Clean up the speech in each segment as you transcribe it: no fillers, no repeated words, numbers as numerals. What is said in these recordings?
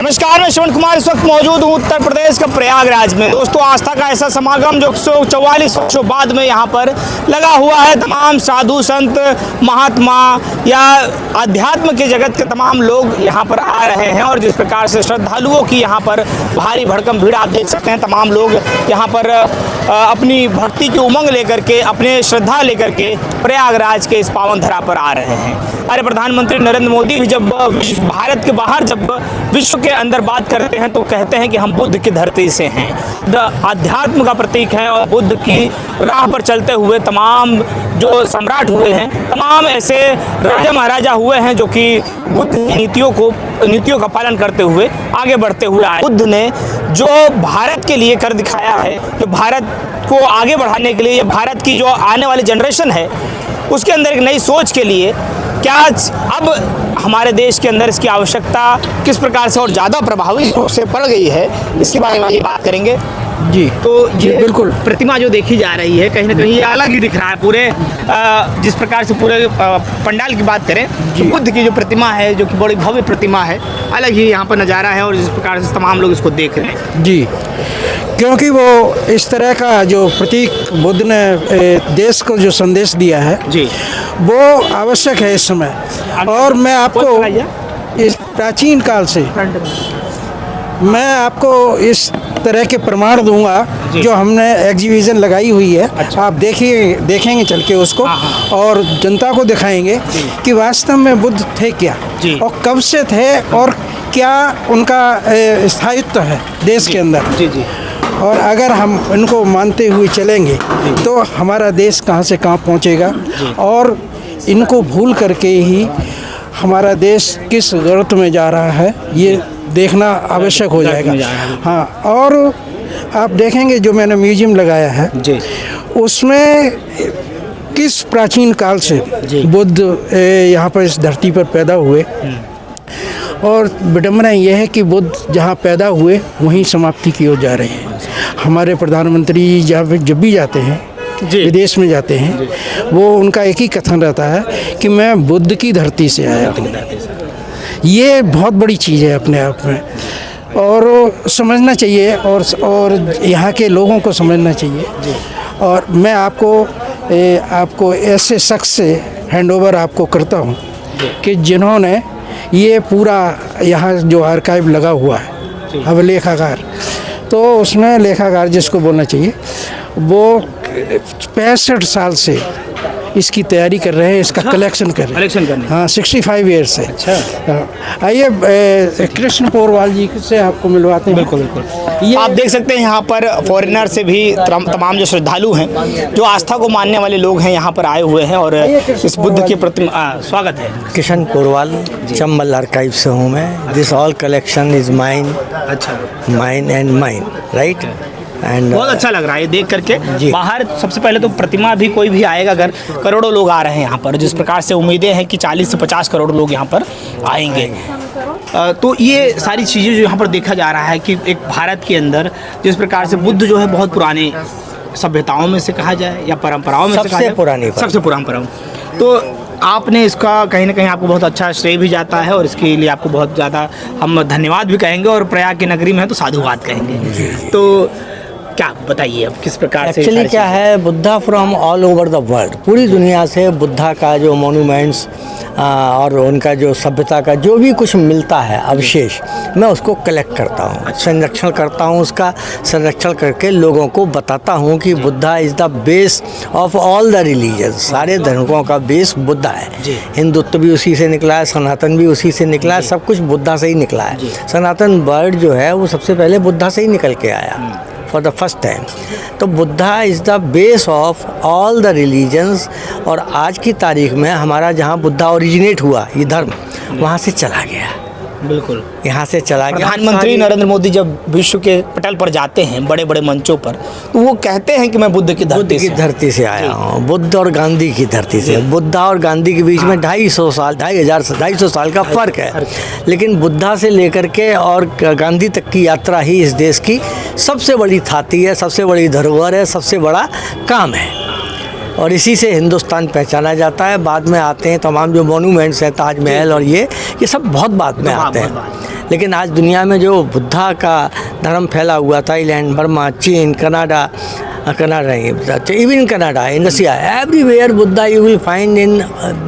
नमस्कार, मैं श्रवण कुमार इस वक्त मौजूद हूँ उत्तर प्रदेश के प्रयागराज में। दोस्तों, आस्था का ऐसा समागम जो 144 वर्षों बाद में यहाँ पर लगा हुआ है। तमाम साधु संत महात्मा या अध्यात्म के जगत के तमाम लोग यहाँ पर आ रहे हैं और जिस प्रकार से श्रद्धालुओं की यहाँ पर भारी भड़कम भीड़ आप देख सकते हैं। तमाम लोग यहाँ पर अपनी भक्ति की उमंग लेकर के, अपने श्रद्धा लेकर के प्रयागराज के इस पावन धरा पर आ रहे हैं। हमारे प्रधानमंत्री नरेंद्र मोदी भी जब भारत के बाहर जब विश्व के अंदर बात करते हैं तो कहते हैं कि हम बुद्ध की धरती से हैं। अध्यात्म का प्रतीक है और बुद्ध की राह पर चलते हुए तमाम जो सम्राट हुए हैं, तमाम ऐसे राजा महाराजा हुए हैं जो कि बुद्ध की नीतियों का पालन करते हुए आगे बढ़ते हुए आए। बुद्ध ने जो भारत के लिए कर दिखाया है, जो भारत को आगे बढ़ाने के लिए, या भारत की जो आने वाली जनरेशन है उसके अंदर एक नई सोच के लिए क्या अब हमारे देश के अंदर इसकी आवश्यकता किस प्रकार से और ज़्यादा प्रभावी रूप से पड़ गई है, इसके बारे में ये बात करेंगे। जी तो जी बिल्कुल। प्रतिमा जो देखी जा रही है कहीं ना कहीं ये अलग ही दिख रहा है पूरे जिस प्रकार से पूरे पंडाल की बात करें तो बुद्ध की जो प्रतिमा है, जो कि बड़ी भव्य प्रतिमा है, अलग ही यहाँ पर नज़ारा है और जिस प्रकार से तमाम लोग इसको देख रहे हैं। जी, क्योंकि वो इस तरह का जो प्रतीक बुद्ध ने देश को जो संदेश दिया है जी, वो आवश्यक है इस समय। और मैं आपको इस प्राचीन काल से मैं आपको इस तरह के प्रमाण दूंगा जो हमने एग्जीबिशन लगाई हुई है। अच्छा। आप देखेंगे चल के उसको। हाँ। और जनता को दिखाएंगे कि वास्तव में बुद्ध थे क्या और कब से थे और क्या उनका स्थायित्व है देश के अंदर। जी जी। और अगर हम इनको मानते हुए चलेंगे तो हमारा देश कहाँ से कहाँ पहुँचेगा और इनको भूल करके ही हमारा देश किस गर्त में जा रहा है ये देखना आवश्यक हो जाएगा। हाँ, और आप देखेंगे जो मैंने म्यूजियम लगाया है जी, उसमें किस प्राचीन काल से बुद्ध यहाँ पर इस धरती पर पैदा हुए। और विडंबना यह है कि बुद्ध जहाँ पैदा हुए वहीं समाप्ति की ओर जा रहे हैं। हमारे प्रधानमंत्री जब भी जाते हैं विदेश में जाते हैं, वो उनका एक ही कथन रहता है कि मैं बुद्ध की धरती से आया हूँ। ये बहुत बड़ी चीज़ है अपने आप में और समझना चाहिए और यहाँ के लोगों को समझना चाहिए। और मैं आपको ऐसे शख्स से हैंडओवर आपको करता हूँ कि जिन्होंने ये पूरा यहाँ जो आर्काइव लगा हुआ है अभिलेखागार, तो उसमें लेखाकार जिसको बोलना चाहिए वो 65 साल से इसकी तैयारी कर रहे हैं, इसका कलेक्शन कर रहे हैं। हाँ, 65 ईयर्स से। अच्छा, आइए कृष्ण पोरवाल जी से आपको मिलवाते हैं। बिल्कुल बिल्कुल। ये आप देख सकते हैं यहाँ पर फॉरेनर से भी तमाम जो श्रद्धालु हैं, जो आस्था को मानने वाले लोग हैं, यहाँ पर आए हुए हैं और इस बुद्ध की प्रतिमा स्वागत है। किशन पोरवाल, चंबल आर्काइव से हूँ मैं। This all collection is mine. अच्छा, mine and mine, right. And बहुत अच्छा लग रहा है ये देख करके। बाहर सबसे पहले तो प्रतिमा भी कोई भी आएगा, अगर करोड़ों लोग आ रहे हैं यहाँ पर, जिस प्रकार से उम्मीदें हैं कि 40 से 50 करोड़ लोग यहाँ पर आएंगे। तो ये सारी चीज़ें जो यहाँ पर देखा जा रहा है कि एक भारत के अंदर जिस प्रकार से बुद्ध जो है बहुत पुराने सभ्यताओं में से कहा जाए या परंपराओं में से कहा जाए, सबसे पुरानी परंपरा, तो आपने इसका कहीं ना कहीं आपको बहुत अच्छा श्रेय भी जाता है और इसके लिए आपको बहुत ज़्यादा हम धन्यवाद भी कहेंगे और प्रयाग की नगरी में है तो साधुवाद कहेंगे। तो क्या बताइए अब किस प्रकार से एक्चुअली क्या है, Buddha from all over the world, पूरी दुनिया से बुद्धा का जो मोन्यूमेंट्स और उनका जो सभ्यता का जो भी कुछ मिलता है अवशेष, मैं उसको कलेक्ट करता हूँ, संरक्षण करता हूँ। उसका संरक्षण करके लोगों को बताता हूँ कि Buddha is the base of all the religion. सारे धर्मों का बेस बुद्धा है। हिंदुत्व भी उसी से निकला है, सनातन भी उसी से निकला है, सब कुछ बुद्धा से ही निकला है। सनातन वर्ड जो है वो सबसे पहले बुद्धा से ही निकल के आया फॉर द फर्स्ट टाइम। तो Buddha is the base of all the religions. और आज की तारीख में हमारा जहाँ बुद्धा ओरिजिनेट हुआ ये धर्म, वहाँ से चला गया। बिल्कुल, यहाँ से चला गया। प्रधानमंत्री नरेंद्र मोदी जब विश्व के पटल पर जाते हैं बड़े बड़े मंचों पर, तो वो कहते हैं कि मैं बुद्ध की धरती से आया हूँ, बुद्ध और गांधी की धरती से। बुद्धा और गांधी के बीच में 250 साल का फ़र्क है, लेकिन बुद्धा से लेकर के और गांधी तक की यात्रा ही इस देश की सबसे बड़ी थाती है, सबसे बड़ी धरोहर है, सबसे बड़ा काम है। और इसी से हिंदुस्तान पहचाना जाता है। बाद में आते हैं तमाम जो मॉन्यूमेंट्स हैं, ताजमहल और ये सब बहुत बाद में आते हैं। लेकिन आज दुनिया में जो बुद्धा का धर्म फैला हुआ, थाईलैंड, बर्मा, चीन, Canada even Canada, in Russia, everywhere Buddha you will find in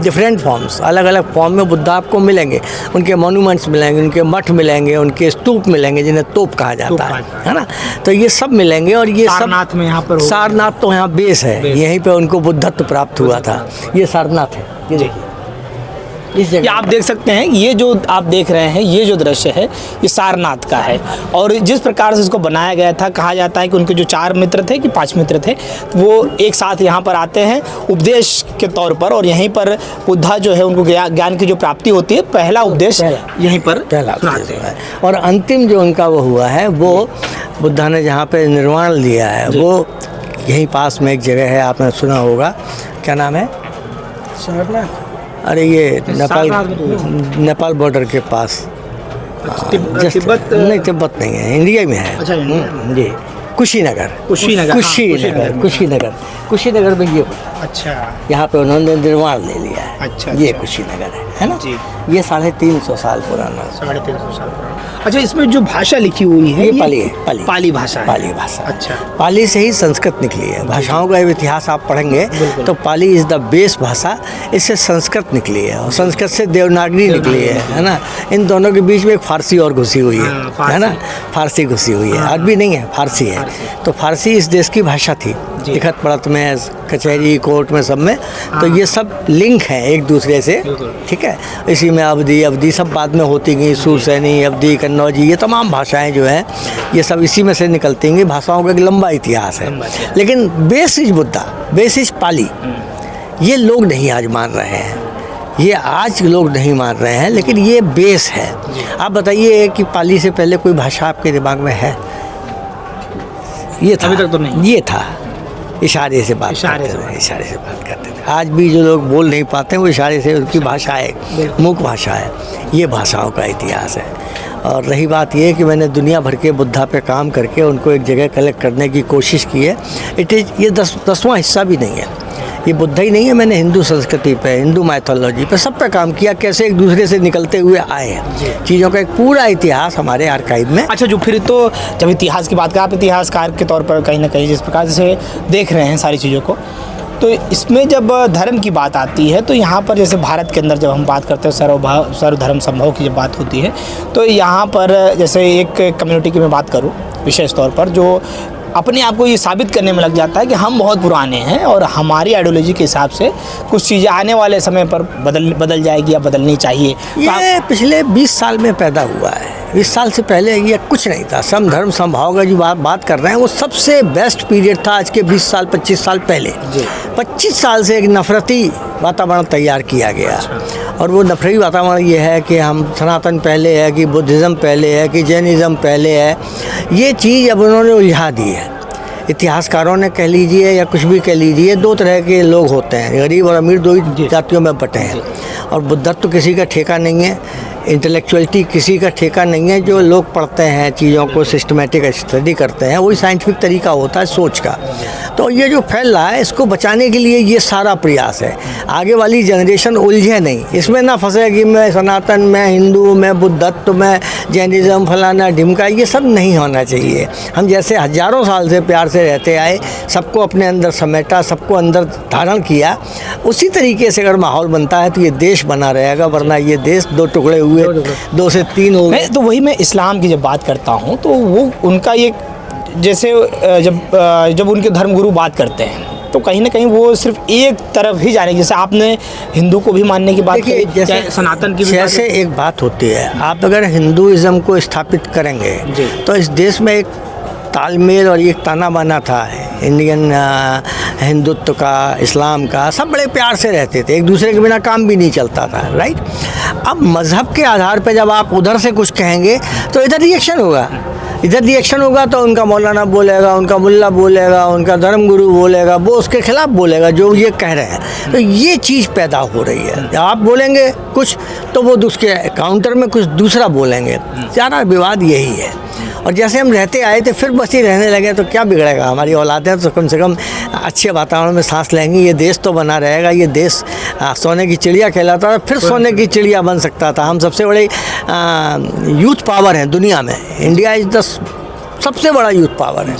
different forms. अलग अलग फॉर्म में बुद्धा आपको मिलेंगे। उनके मॉन्यूमेंट्स मिलेंगे, उनके मठ मिलेंगे, उनके स्तूप मिलेंगे जिन्हें तोप कहा जाता है ना। तो ये सब मिलेंगे। और ये सारनाथ में यहाँ पर सारनाथ तो यहाँ बेस है, यहीं पे उनको बुद्धत्व प्राप्त हुआ था। ये सारनाथ है, ये देखिए इस ये जगह। आप देख सकते हैं, ये जो आप देख रहे हैं, ये जो दृश्य है ये सारनाथ का है। और जिस प्रकार से इसको बनाया गया था, कहा जाता है कि उनके जो 4 मित्र थे कि 5 मित्र थे, वो एक साथ यहाँ पर आते हैं उपदेश के तौर पर। और यहीं पर बुद्धा जो है उनको ज्ञान की जो प्राप्ति होती है, पहला उपदेश यहीं पर पहला सुनाते हैं। और अंतिम जो उनका वो हुआ है, वो बुद्धा ने जहाँ पे निर्वाण लिया है, वो यहीं पास में एक जगह है, आपने सुना होगा, क्या नाम है? सारनाथ। अरे ये नेपाल बॉर्डर के पास। तिब्बत नहीं, तिब्बत नहीं है, इंडिया में है। अच्छा, इंडिया में। जी, कुशीनगर। कुशीनगर में ये, अच्छा, यहाँ पे उन्होंने निर्माण ले लिया है। अच्छा, ये अच्छा। कुशीनगर है ना जी। ये 350 साल पुराना। 350 साल पुराना। अच्छा, इसमें जो भाषा लिखी हुई है ये पाली है, पाली भाषा है। पाली भाषा। अच्छा। पाली से ही संस्कृत निकली है। भाषाओं का इतिहास आप पढ़ेंगे तो पाली इज़ द बेस भाषा, इससे संस्कृत निकली है। और संस्कृत से देवनागरी निकली है ना। इन दोनों के बीच में एक फारसी और घुसी हुई है ना। फारसी घुसी हुई है, अरबी नहीं है, फारसी है। तो फारसी इस देश की भाषा थी, लिखत पढ़त में, कचहरी, कोर्ट में, सब में। तो ये सब लिंक हैं एक दूसरे से, ठीक है। इसी में अवधी सब बाद में होती गई, सुरसैनी, अवधी, कन्नौजी, ये तमाम भाषाएं जो हैं ये सब इसी में से निकलती हैं। भाषाओं का एक लंबा इतिहास है। लेकिन बेसिस बुद्धा, बेसिस पाली, ये लोग नहीं आज मान रहे हैं। ये आज लोग नहीं मान रहे हैं, लेकिन ये बेस है। आप बताइए कि पाली से पहले कोई भाषा आपके दिमाग में है? ये था, अभी तक तो नहीं। ये था, इशारे से बात करते थे। आज भी जो लोग बोल नहीं पाते वो इशारे से, उनकी भाषा है, मुख भाषा है। ये भाषाओं का इतिहास है। और रही बात ये कि मैंने दुनिया भर के बुद्धा पे काम करके उनको एक जगह कलेक्ट करने की कोशिश की है। ये 10वां हिस्सा भी नहीं है, ये बुद्धा ही नहीं है। मैंने हिंदू संस्कृति पे, हिंदू माइथोलॉजी पे, सब पे काम किया, कैसे एक दूसरे से निकलते हुए आए हैं। चीज़ों का एक पूरा इतिहास हमारे आर्काइव में। अच्छा, जो फिर तो जब इतिहास की बात करें, आप इतिहासकार के तौर पर कहीं ना कहीं जिस प्रकार से देख रहे हैं सारी चीज़ों को, तो इसमें जब धर्म की बात आती है तो यहाँ पर जैसे भारत के अंदर जब हम बात करते हैं सर्वधर्म संभव की जब बात होती है, तो यहाँ पर जैसे एक कम्युनिटी की मैं बात करूँ विशेष तौर पर, जो अपने आप को ये साबित करने में लग जाता है कि हम बहुत पुराने हैं और हमारी आइडियोलॉजी के हिसाब से कुछ चीज़ें आने वाले समय पर बदल जाएगी या बदलनी चाहिए। ये पिछले 20 साल में पैदा हुआ है। 20 साल से पहले ये कुछ नहीं था। समधर्म समभाव का जो बात कर रहे हैं वो सबसे बेस्ट पीरियड था आज के 20 साल 25 साल पहले। 25 साल से एक नफरती वातावरण तैयार किया गया। और वो नफरती वातावरण ये है कि हम सनातन पहले है, कि बुद्धिज़्म पहले है, कि जैनिज़्म पहले है। ये चीज़ अब उन्होंने उलझा दी है। इतिहासकारों ने कह लीजिए या कुछ भी कह लीजिए, 2 तरह के लोग होते हैं, गरीब और अमीर, 2 ही जातियों में बटे हैं। और बुद्धत्व किसी का ठेका नहीं है, इंटेलेक्चुअलिटी किसी का ठेका नहीं है। जो लोग पढ़ते हैं, चीज़ों को सिस्टमेटिक स्टडी करते हैं, वही साइंटिफिक तरीका होता है सोच का। तो ये जो फैल रहा है, इसको बचाने के लिए ये सारा प्रयास है। आगे वाली जनरेशन उलझे नहीं, इसमें ना फंसे कि मैं सनातन, मैं हिंदू, मैं बुद्धत्व, मैं जैनिज़्म, फलाना ढिमका, ये सब नहीं होना चाहिए। हम जैसे हज़ारों साल से प्यार से रहते आए, सबको अपने अंदर समेटा, सबको अंदर धारण किया, उसी तरीके से अगर माहौल बनता है तो ये देश बना रहेगा। वरना ये देश 2 टुकड़े हुए, 2 से 3 हो गए। तो वही मैं इस्लाम की जब बात करता हूँ तो वो उनका ये जैसे जब उनके धर्मगुरु बात करते हैं तो कहीं ना कहीं वो सिर्फ एक तरफ ही जाने, जैसे आपने हिंदू को भी मानने की बात की, जैसे सनातन की भी जैसे एक बात होती है, आप अगर हिंदुइज्म को स्थापित करेंगे तो इस देश में एक तालमेल और एक ताना बाना था इंडियन हिंदुत्व का, इस्लाम का। सब बड़े प्यार से रहते थे, एक दूसरे के बिना काम भी नहीं चलता था, राइट। अब मज़हब के आधार पे जब आप उधर से कुछ कहेंगे तो इधर रिएक्शन होगा। इधर रिएक्शन होगा तो उनका मौलाना बोलेगा, उनका मुल्ला बोलेगा, उनका धर्मगुरु बोलेगा, वो उसके खिलाफ बोलेगा जो ये कह रहे हैं। तो ये चीज़ पैदा हो रही है। जब आप बोलेंगे कुछ तो वो उसके काउंटर में कुछ दूसरा बोलेंगे, सारा विवाद यही है। और जैसे हम रहते आए थे फिर बस ही रहने लगे तो क्या बिगड़ेगा, हमारी औलादें तो कम से कम अच्छे वातावरण में सांस लेंगी, ये देश तो बना रहेगा। ये देश सोने की चिड़िया कहलाता था, फिर सोने की चिड़िया बन सकता था। हम सबसे बड़े यूथ पावर हैं दुनिया में, इंडिया इज़ द सबसे बड़ा यूथ पावर है।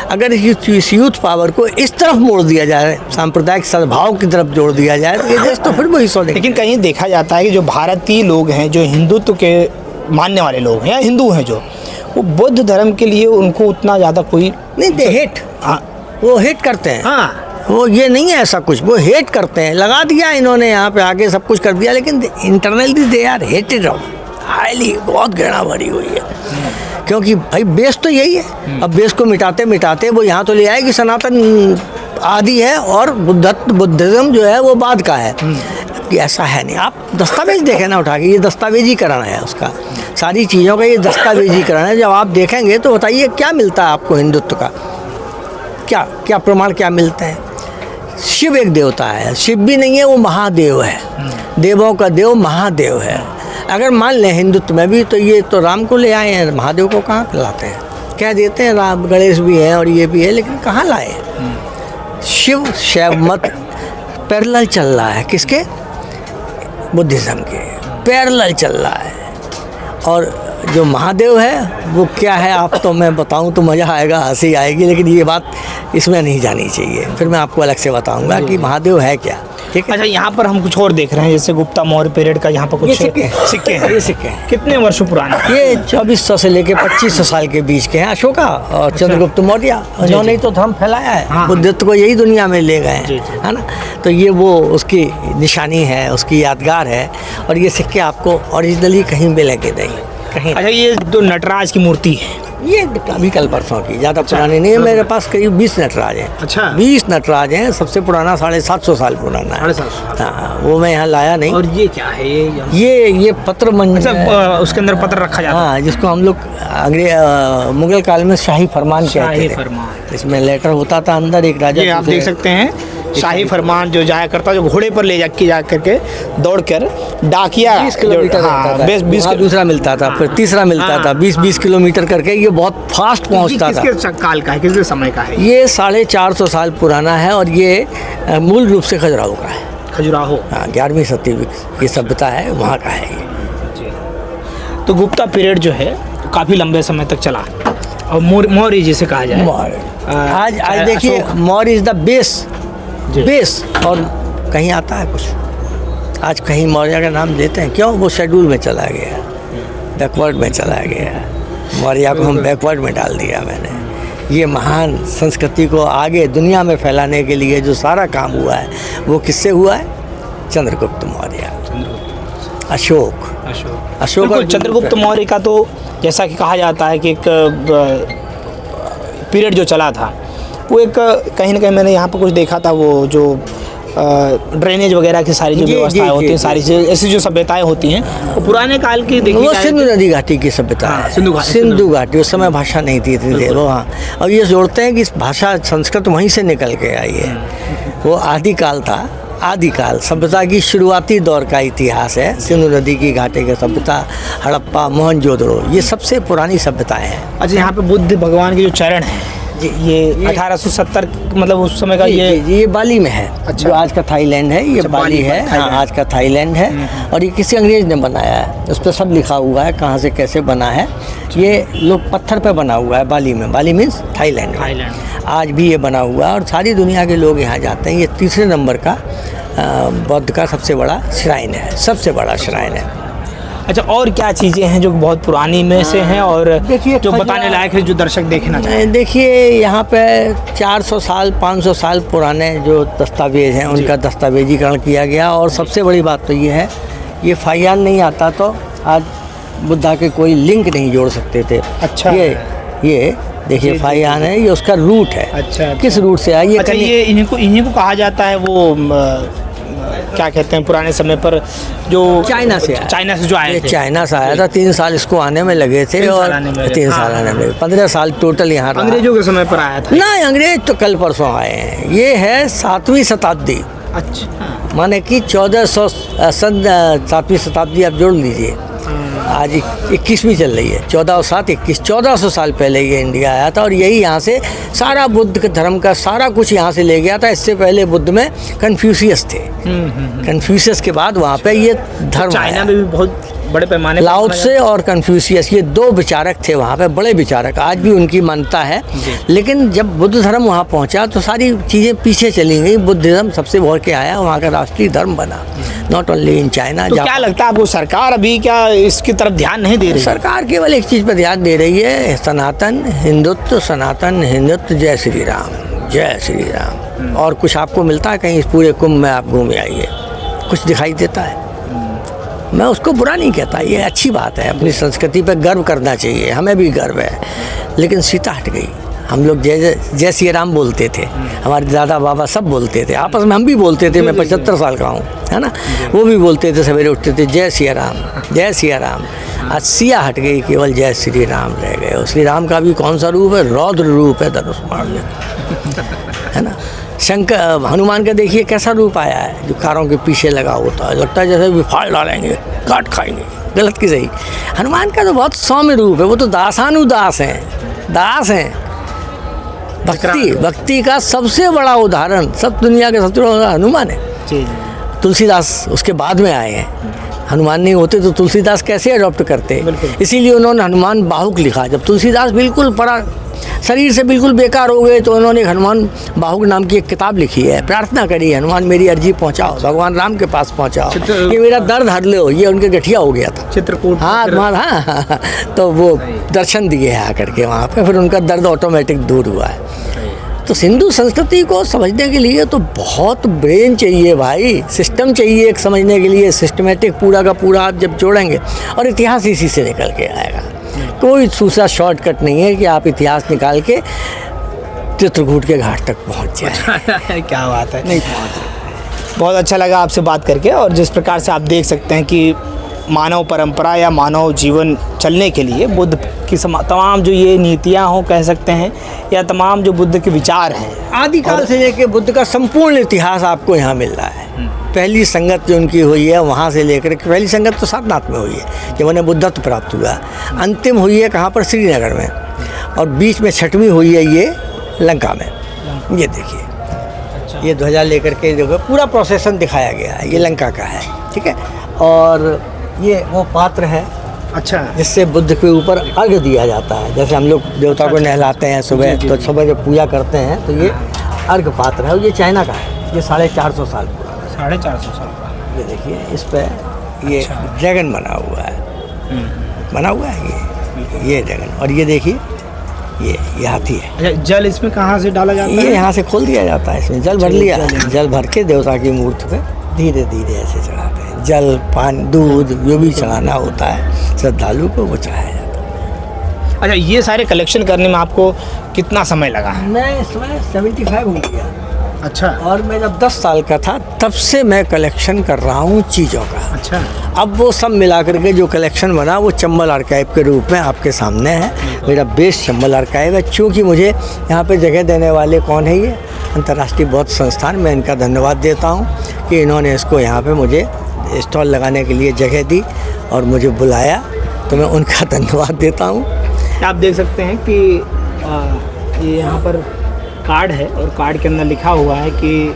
अगर इस यूथ पावर को इस तरफ मोड़ दिया जाए, सांप्रदायिक सद्भाव की तरफ जोड़ दिया जाए तो ये देश तो फिर वही सोने। लेकिन कहीं देखा जाता है कि जो भारतीय लोग हैं, जो हिंदुत्व के मानने वाले लोग हैं या हिंदू हैं, जो वो बुद्ध धर्म के लिए उनको उतना ज़्यादा कोई नहीं, दे हेट, वो हेट करते हैं। हाँ, वो ये नहीं है ऐसा कुछ, वो हेट करते हैं। लगा दिया इन्होंने यहाँ पे आके सब कुछ कर दिया, लेकिन internally they are hated of highly, बहुत घृणा भरी हुई है। क्योंकि भाई बेस तो यही है। अब बेस को मिटाते मिटाते वो यहाँ तो ले आए कि सनातन आदि है और बुद्धिज्म जो है वो बाद का है। कि ऐसा है नहीं। आप दस्तावेज देखें ना उठा के, ये दस्तावेजीकरण है उसका, सारी चीज़ों का ये दस्तावेजीकरण है। जब आप देखेंगे तो बताइए क्या मिलता है आपको हिंदुत्व का, क्या क्या प्रमाण क्या मिलते हैं। शिव एक देवता है, शिव भी नहीं है, वो महादेव है, देवों का देव महादेव है। अगर मान लें हिंदुत्व में भी तो ये तो राम को ले आए हैं, महादेव को कहाँ लाते हैं। कह देते हैं राम गणेश भी हैं और ये भी है, लेकिन कहाँ लाए। शिव शैव मत पैरेलल चल रहा है, किसके, बुद्धिज़्म के पैरेलल चल रहा है। और जो महादेव है वो क्या है, आप तो मैं बताऊं तो मज़ा आएगा, हंसी आएगी, लेकिन ये बात इसमें नहीं जानी चाहिए। फिर मैं आपको अलग से बताऊंगा कि महादेव है क्या। ठीक है। अच्छा, यहाँ पर हम कुछ और देख रहे हैं, जैसे गुप्ता मौर्य पीरियड का यहाँ पर कुछ सिक्के हैं। ये सिक्के हैं कितने वर्षों पुराने? ये 2400 से लेके 2500 साल के बीच के हैं। अशोका और चंद्रगुप्त मौर्य, उन्होंने तो धर्म फैलाया है। हाँ। बुद्धित्व को यही दुनिया में ले गए हैं, है ना। तो ये वो उसकी निशानी है, उसकी यादगार है। और ये सिक्के आपको ओरिजिनली कहीं मिलेंगे नहीं, कहीं। अच्छा, ये जो नटराज की मूर्ति है, ये अभी कल परसों की, ज़्यादा पुरानी नहीं है। मेरे पास करीब 20 नटराज हैं। अच्छा। 20 नटराज हैं। सबसे पुराना 750 साल पुराना है। 750। हाँ, वो मैं यहाँ लाया नहीं। और ये क्या है? ये पत्र अच्छा, उसके अंदर पत्र रखा जाता है। हाँ, जिसको हम लोग मुगल काल में शाही फरमान कहते थे। फरमान। इसमें लेटर होता था अंदर, एक राजा। ये आप देख सकते हैं, शाही फरमान जो जाया करता, जो घोड़े पर ले जा करके दौड़ कर डाकिया 20 किलोमीटर हाँ, 20 दूसरा मिलता था, फिर तीसरा मिलता था, 20-20 किलोमीटर करके। ये बहुत फास्ट पहुंचता था। किसके काल का है, किसके समय का है? ये 450 साल पुराना है और ये मूल रूप से खजुराहो का है। खजुराहो, हाँ, 11वीं सदी की सभ्यता है, वहाँ का है ये। तो गुप्ता पीरियड जो है काफ़ी लंबे समय तक चला, और मौर्य जिसे कहा जाए। आज देखिए, मौर्य इज़ द बेस। और कहीं आता है कुछ, आज कहीं मौर्य का नाम लेते हैं, क्यों? वो शेड्यूल में चला गया, बैकवर्ड में चला गया। मौर्य को हम बैकवर्ड में डाल दिया मैंने। ये महान संस्कृति को आगे दुनिया में फैलाने के लिए जो सारा काम हुआ है वो किससे हुआ है? चंद्रगुप्त मौर्य, अशोक। बिल्कुल, चंद्रगुप्त मौर्य का तो जैसा कि कहा जाता है कि एक पीरियड जो चला था वो एक कहीं ना कहीं मैंने यहाँ पर कुछ देखा था, वो जो ड्रेनेज वगैरह की सारी जो व्यवस्थाएं होती हैं, सारी ऐसी जो सभ्यताएं होती हैं, वो पुराने काल की देखी वो सिंधु नदी घाटी की सभ्यता है। सिंधु घाटी, उस समय भाषा नहीं थी इतनी देर। हाँ, और ये जोड़ते हैं कि इस भाषा संस्कृत वहीं से निकल के आई है। वो आदिकाल था, आदिकाल सभ्यता की शुरुआती दौर का इतिहास है। सिंधु नदी की घाटी की सभ्यता, हड़प्पा, मोहनजोदड़ो, ये सबसे पुरानी सभ्यताएं हैं। अच्छा, यहाँ पे बुद्ध भगवान के जो चरण हैं, ये 1870 मतलब उस समय का ये बाली में है। अच्छा। जो आज का थाईलैंड है, ये बाली है। हाँ, आज का थाईलैंड है। और ये किसी अंग्रेज ने बनाया है, उस पर सब लिखा हुआ है कहाँ से कैसे बना है। ये लोग पत्थर पे बना हुआ है बाली में। बाली मीन्स थाईलैंड। आज भी ये बना हुआ है और सारी दुनिया के लोग यहाँ जाते हैं। ये तीसरे नंबर का बौद्ध का सबसे बड़ा श्राइन है, सबसे बड़ा श्राइन है। अच्छा, और क्या चीज़ें हैं जो बहुत पुरानी में से हैं और जो बताने लायक है, जो दर्शक देखना चाहें? देखिए, यहाँ पे 400 साल 500 साल पुराने जो दस्तावेज हैं उनका दस्तावेजीकरण किया गया। और सबसे बड़ी बात तो ये है, ये फाइयान नहीं आता तो आज बुद्धा के कोई लिंक नहीं जोड़ सकते थे। अच्छा, ये देखिए फाइयान है, ये उसका रूट है। अच्छा, किस रूट से आई? अच्छा, ये इन्हीं को कहा जाता है वो क्या कहते हैं, पुराने समय पर जो चाइना से जो आए थे। चाइना से आया था। 3 साल इसको आने में लगे थे, और 3 साल आने में 15 साल टोटल यहाँ अंग्रेजों के समय पर आया था ना। अंग्रेज तो कल परसों आए हैं। ये है 7वीं शताब्दी, अच्छा। माने कि 1400 सन 7वीं शताब्दी आप जोड़ लीजिए, आज 21वीं चल रही है, 14 और 7 21, 1400 साल पहले ये इंडिया आया था और यही यहाँ से सारा बुद्ध के धर्म का सारा कुछ यहाँ से ले गया था। इससे पहले बुद्ध में कन्फ्यूशियस थे, कन्फ्यूशियस के बाद वहाँ पे ये धर्म चाइना में भी बहुत बड़े पैमाने पर लाओ त्से और कन्फ्यूशियस, ये 2 विचारक थे वहाँ पे, बड़े विचारक, आज भी उनकी मान्यता है। लेकिन जब बुद्ध धर्म वहाँ पहुँचा तो सारी चीज़ें पीछे चली गई, बुद्ध धर्म सबसे बढ़ के आया, वहाँ का राष्ट्रीय धर्म बना, नॉट ओनली इन चाइना। तो क्या लगता है आपको, सरकार अभी क्या इसकी तरफ ध्यान नहीं दे रही? सरकार केवल एक चीज़ पर ध्यान दे रही है, सनातन हिंदुत्व, जय श्री राम, जय श्री राम। और कुछ आपको मिलता है कहीं? इस पूरे कुंभ में आप घूमे आइए, कुछ दिखाई देता है? मैं उसको बुरा नहीं कहता, ये अच्छी बात है, अपनी संस्कृति पर गर्व करना चाहिए, हमें भी गर्व है। लेकिन सीता हट गई, हम लोग जय श्री राम बोलते थे, हमारे दादा बाबा सब बोलते थे, आपस में हम भी बोलते थे, मैं 75 साल का हूँ, है ना, वो भी बोलते थे, सवेरे उठते थे जय श्री राम, जय श्री राम। आज सिया हट गई, केवल जय श्री राम रह गए। श्री राम का भी कौन सा रूप है? रौद्र रूप है, धनुष मारने, है ना। शंकर हनुमान का देखिए कैसा रूप आया है, जो कारों के पीछे लगा होता है, लगता है जैसे भी फाड़ डालेंगे, काट खाएंगे, गलत की सही। हनुमान का तो बहुत सौम्य रूप है, वो तो दासानुदास हैं, दास हैं। भक्ति का सबसे बड़ा उदाहरण, सब दुनिया के सबसे बड़ा हनुमान है। तुलसीदास उसके बाद में आए हैं, हनुमान नहीं होते तो तुलसीदास कैसे अडॉप्ट करते? इसीलिए उन्होंने हनुमान बाहुक लिखा। जब तुलसीदास बिल्कुल पड़ा शरीर से बिल्कुल बेकार हो गए तो उन्होंने हनुमान बाहुक नाम की एक किताब लिखी है, प्रार्थना करी, हनुमान मेरी अर्जी पहुंचाओ, भगवान राम के पास पहुंचाओ, ये मेरा दर्द हर लो। ये उनके गठिया हो गया था, चित्रकूट। हाँ, तो वो दर्शन दिए आकर के वहाँ पे, फिर उनका दर्द ऑटोमेटिक दूर हुआ है। तो हिंदू संस्कृति को समझने के लिए तो बहुत ब्रेन चाहिए भाई, सिस्टम चाहिए एक समझने के लिए, सिस्टमेटिक पूरा का पूरा आप जब जोड़ेंगे, और इतिहास इसी से निकल के आएगा। कोई दूसरा शॉर्टकट नहीं है कि आप इतिहास निकाल के चित्रकूट के घाट तक पहुंच जाए। क्या बात है, नहीं पहुंच। बहुत अच्छा लगा आपसे बात करके। और जिस प्रकार से आप देख सकते हैं कि मानव परंपरा या मानव जीवन चलने के लिए बुद्ध की तमाम जो ये नीतियाँ हो कह सकते हैं, या तमाम जो बुद्ध के विचार हैं, आदिकाल से लेकर बुद्ध का संपूर्ण इतिहास आपको यहाँ मिल रहा है। पहली संगत जो उनकी हुई है वहाँ से लेकर के, पहली संगत तो सारनाथ में हुई है जब उन्हें बुद्धत्व प्राप्त हुआ, अंतिम हुई है कहाँ पर? श्रीनगर में, और बीच में 6वीं हुई है ये लंका में। ये देखिए, ये ध्वजा लेकर के देखो, पूरा प्रोसेसन दिखाया गया है, ये लंका का है, ठीक है। और ये वो पात्र है, अच्छा, जिससे बुद्ध के ऊपर अर्घ दिया जाता है। जैसे हम लोग देवता को नहलाते हैं सुबह, तो सुबह जब पूजा करते हैं तो ये अर्घ पात्र है, और ये चाइना का है, ये 450 साल पुराना, 450 साल का। ये देखिए, इस पर ये ड्रैगन बना हुआ है, बना हुआ है ये ड्रैगन। और ये देखिए, ये हाथी है। अच्छा, जल इसमें कहाँ से डाला जाता है? ये यहाँ से खोल दिया जाता है, इसमें जल भर लिया, जल भर के देवता की मूर्ति पे धीरे धीरे ऐसे चढ़ाते हैं। जल, पानी, दूध जो भी चढ़ाना होता है श्रद्धालु को, वो चढ़ाया जाता है। अच्छा, ये सारे कलेक्शन करने में आपको कितना समय लगा? मैं इसमें 75 हो गया। अच्छा। और मैं जब 10 साल का था तब से मैं कलेक्शन कर रहा हूँ चीज़ों का। अच्छा। अब वो सब मिला करके जो कलेक्शन बना वो चंबल आर्काइव के रूप में आपके सामने है। मेरा बेस्ट चंबल आर्काइव है। चूँकि मुझे यहाँ पे जगह देने वाले कौन है, ये अंतर्राष्ट्रीय बौद्ध संस्थान, मैं इनका धन्यवाद देता हूँ कि इन्होंने इसको यहाँ पे मुझे स्टॉल लगाने के लिए जगह दी और मुझे बुलाया, तो मैं उनका धन्यवाद देता हूँ। आप देख सकते हैं कि ये यहाँ पर कार्ड है और कार्ड के अंदर लिखा हुआ है कि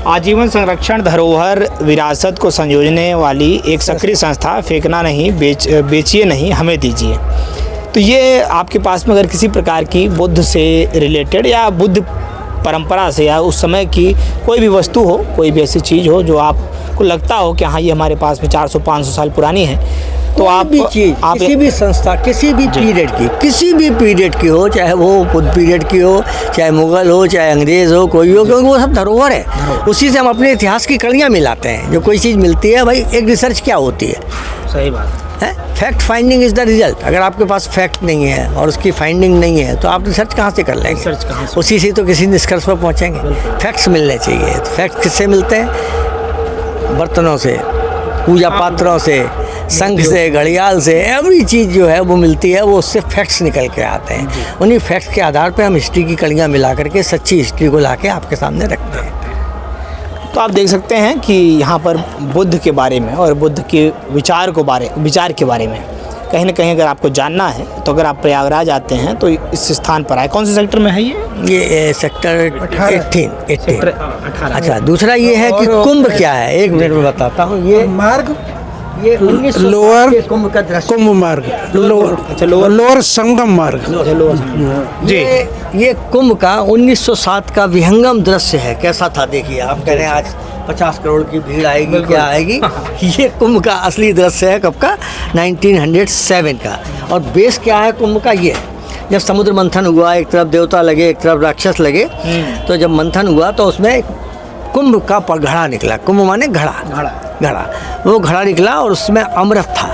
आजीवन संरक्षण धरोहर विरासत को संयोजने वाली एक सक्रिय संस्था, फेंकना नहीं, बेचिए नहीं, हमें दीजिए। तो ये आपके पास में अगर किसी प्रकार की बुद्ध से रिलेटेड या बुद्ध परंपरा से या उस समय की कोई भी वस्तु हो, कोई भी ऐसी चीज़ हो जो आपको लगता हो कि हाँ ये हमारे पास में 400-500 साल पुरानी है, तो आप भी चीज़, किसी भी संस्था, किसी भी पीरियड की, किसी भी पीरियड की हो, चाहे वो बुद्ध पीरियड की हो, चाहे मुग़ल हो, चाहे अंग्रेज़ हो, कोई हो, क्योंकि वो सब धरोहर है। उसी से हम अपने इतिहास की कड़ियाँ मिलाते हैं। जो कोई चीज़ मिलती है भाई, एक रिसर्च क्या होती है? सही बात है, fact finding is the result. अगर आपके पास फैक्ट नहीं है और उसकी फाइंडिंग नहीं है तो आप रिसर्च कहाँ से कर लेंगे? रिसर्च कहाँ से? उसी से तो किसी निष्कर्ष पर पहुँचेंगे। फैक्ट्स मिलने चाहिए। तो फैक्ट किससे मिलते हैं? बर्तनों से, पूजा पात्रों से, संघ से, घड़ियाल से, एवरी चीज़ जो है वो मिलती है, वो उससे फैक्ट्स निकल के आते हैं। उन्हीं फैक्ट्स के आधार पर हम हिस्ट्री की कड़ियाँ मिला करके सच्ची हिस्ट्री को ला के आपके सामने रखते हैं। तो आप देख सकते हैं कि यहाँ पर बुद्ध के बारे में और बुद्ध के विचार के बारे में कहीं ना कहीं अगर आपको जानना है तो अगर आप प्रयागराज आते हैं तो इस स्थान पर आए। कौन से सेक्टर में है ये सेक्टर 18। 18। अच्छा, दूसरा ये है कि कुंभ क्या है, एक मिनट में बताता हूँ। ये मार्ग, ये 1960 लोअर के कुंभ का दृश्य, कुंभ मार्ग, लोअर संगम मार्ग जी। ये कुंभ का 1907 का विहंगम दृश्य है। कैसा था देखिए, आप कह रहे हैं आज 50 करोड़ की भीड़ आएगी, क्या आएगी। ये कुंभ का असली दृश्य है, कब का, 1907 का। और बेस क्या है कुंभ का, ये जब समुद्र मंथन हुआ, एक तरफ देवता लगे एक तरफ राक्षस लगे, तो जब मंथन हुआ तो उसमें कुंभ का घड़ा निकला। कुंभ माने घड़ा, वो घड़ा निकला और उसमें अमृत था।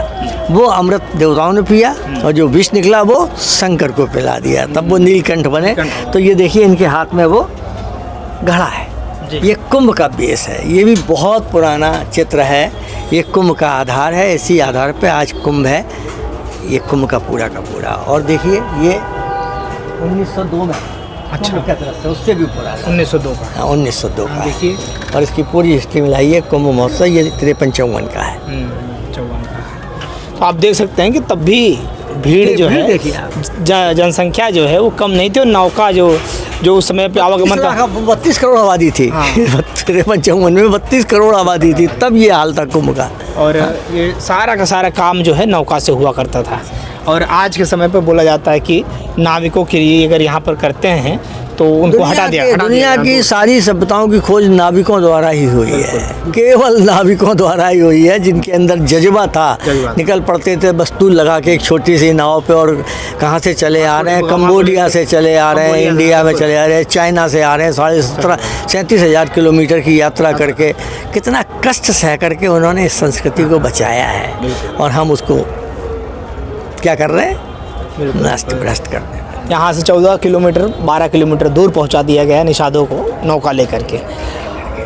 वो अमृत देवताओं ने पिया और जो विष निकला वो शंकर को पिला दिया, तब वो नीलकंठ बने। तो ये देखिए इनके हाथ में वो घड़ा है, ये कुंभ का बेस है। ये भी बहुत पुराना चित्र है, ये कुंभ का आधार है। इसी आधार पे आज कुंभ है, ये कुंभ का पूरा। और देखिए ये 1902 में, अच्छा, उससे भी पुराना, 1902 का। हाँ, 1902 का देखिए, और इसकी पूरी हिस्ट्री मिलाइए। कुंभ महोत्सव ये 53-54 का है। 54 का। तो आप देख सकते हैं कि तब भी भीड़ जो है, जनसंख्या जो है वो कम नहीं थी। और नौका जो उस समय पे आवागमन था, 32 करोड़ आबादी थी। 53-54 में 32 करोड़ आबादी थी, तब ये हाल था कुंभ का। और ये सारा का सारा काम जो है नौका से हुआ करता था। और आज के समय पे बोला जाता है कि नाविकों के लिए अगर यहाँ पर करते हैं तो उनको हटा दिया। दुनिया की सारी सभ्यताओं की खोज नाविकों द्वारा ही हुई है, केवल नाविकों द्वारा ही हुई है, जिनके अंदर जज्बा था। निकल पड़ते थे बस्तूल लगा के एक छोटी सी नाव पे, और कहाँ से चले आ रहे हैं, कंबोडिया से चले आ रहे हैं, इंडिया में चले आ रहे हैं, चाइना से आ रहे हैं। 37,000 किलोमीटर की यात्रा करके, कितना कष्ट सह करके उन्होंने इस संस्कृति को बचाया है। और हम उसको क्या कर रहे हैं, नष्ट भ्रष्ट कर रहे हैं। यहाँ से 14 किलोमीटर 12 किलोमीटर दूर पहुँचा दिया गया निषादों को नौका लेकर के।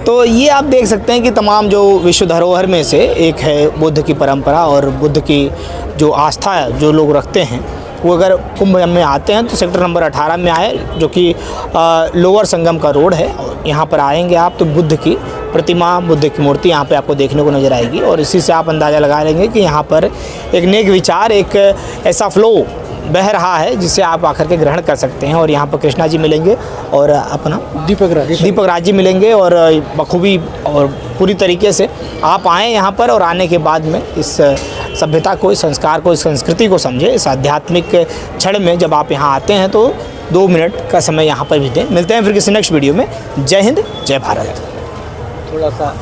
तो ये आप देख सकते हैं कि तमाम जो विश्व धरोहर में से एक है बुद्ध की परंपरा और बुद्ध की जो आस्था है जो लोग रखते हैं, वो अगर कुंभ में आते हैं तो सेक्टर नंबर 18 में आए, जो कि लोअर संगम का रोड है। और यहाँ पर आएंगे आप तो बुद्ध की प्रतिमा, बुद्ध की मूर्ति यहाँ पे आपको देखने को नज़र आएगी। और इसी से आप अंदाज़ा लगा लेंगे कि यहाँ पर एक नेक विचार, एक ऐसा फ्लो बह रहा है जिसे आप आकर के ग्रहण कर सकते हैं। और यहाँ पर कृष्णा जी मिलेंगे और अपना दीपक राज जी मिलेंगे, और बखूबी और पूरी तरीके से आप आएँ यहाँ पर। और आने के बाद में इस सभ्यता को, इस संस्कार को, इस संस्कृति को समझे। इस आध्यात्मिक क्षण में जब आप यहाँ आते हैं तो 2 मिनट का समय यहाँ पर भी दें। मिलते हैं फिर किसी नेक्स्ट वीडियो में। जय हिंद, जय भारत। थोड़ा सा